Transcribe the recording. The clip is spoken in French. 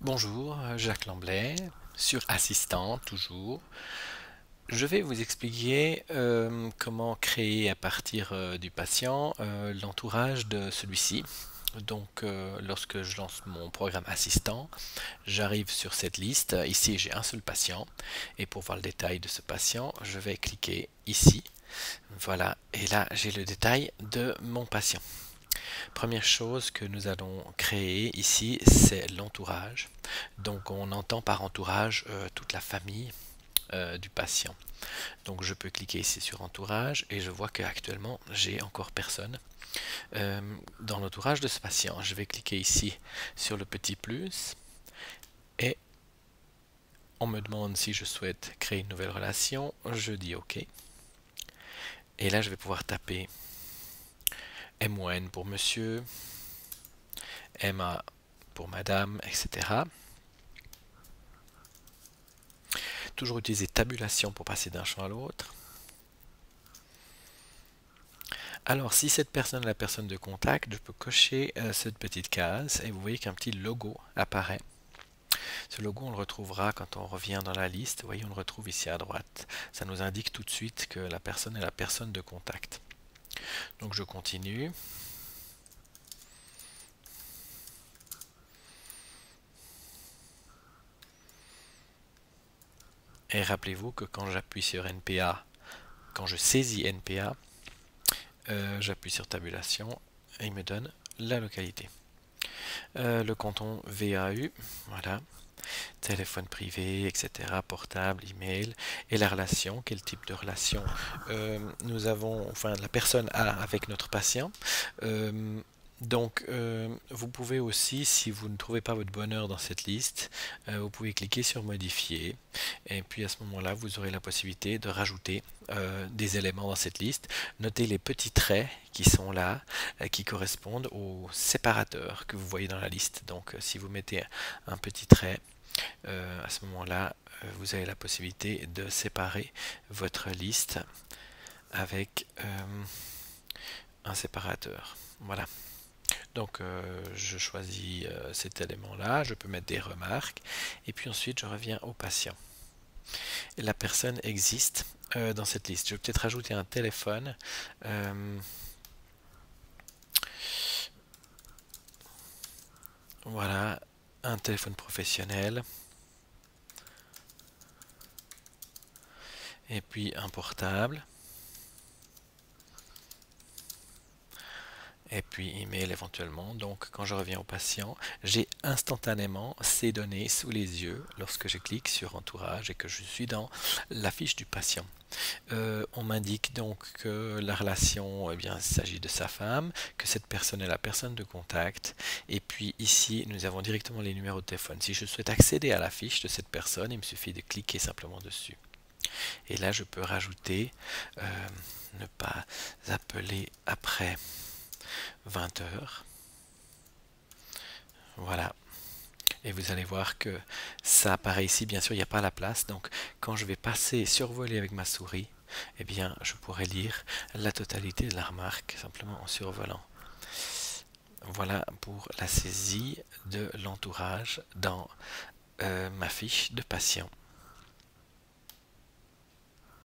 Bonjour, Jacques Lamblay, sur Assistant toujours. Je vais vous expliquer comment créer à partir du patient l'entourage de celui-ci. Donc, lorsque je lance mon programme Assistant, j'arrive sur cette liste. Ici, j'ai un seul patient. Et pour voir le détail de ce patient, je vais cliquer ici. Voilà, et là, j'ai le détail de mon patient. Première chose que nous allons créer ici, c'est l'entourage. Donc on entend par entourage toute la famille du patient. Donc je peux cliquer ici sur entourage et je vois qu'actuellement j'ai encore personne dans l'entourage de ce patient. Je vais cliquer ici sur le petit plus et on me demande si je souhaite créer une nouvelle relation. Je dis OK. Et là je vais pouvoir taper M-O-N pour monsieur, M-A pour madame, etc. Toujours utiliser tabulation pour passer d'un champ à l'autre. Alors, si cette personne est la personne de contact, je peux cocher cette petite case et vous voyez qu'un petit logo apparaît. Ce logo, on le retrouvera quand on revient dans la liste. Vous voyez, on le retrouve ici à droite. Ça nous indique tout de suite que la personne est la personne de contact. Donc, je continue. Et rappelez-vous que quand j'appuie sur NPA, quand je saisis NPA, j'appuie sur tabulation et il me donne la localité. Le canton VAU, voilà, téléphone privé, etc., portable, email, et la relation, quel type de relation nous avons, enfin la personne a avec notre patient. Vous pouvez aussi, si vous ne trouvez pas votre bonheur dans cette liste, vous pouvez cliquer sur modifier et puis à ce moment-là, vous aurez la possibilité de rajouter des éléments dans cette liste. Notez les petits traits qui sont là, qui correspondent aux séparateurs que vous voyez dans la liste. Donc, si vous mettez un petit trait, à ce moment-là, vous avez la possibilité de séparer votre liste avec un séparateur. Voilà. Donc je choisis cet élément-là, je peux mettre des remarques, et puis ensuite je reviens au patient. Et la personne existe dans cette liste. Je vais peut-être ajouter un téléphone. Voilà, un téléphone professionnel. Et puis un portable. Et puis email éventuellement. Donc quand je reviens au patient, j'ai instantanément ces données sous les yeux lorsque je clique sur entourage et que je suis dans la fiche du patient. On m'indique donc que la relation, eh bien, il s'agit de sa femme, que cette personne est la personne de contact, et puis ici nous avons directement les numéros de téléphone. Si je souhaite accéder à la fiche de cette personne, il me suffit de cliquer simplement dessus. Et là je peux rajouter ne pas appeler après 20 heures. Voilà. Et vous allez voir que ça apparaît ici. Bien sûr, il n'y a pas la place. Donc, quand je vais passer et survoler avec ma souris, eh bien, je pourrai lire la totalité de la remarque simplement en survolant. Voilà pour la saisie de l'entourage dans ma fiche de patient.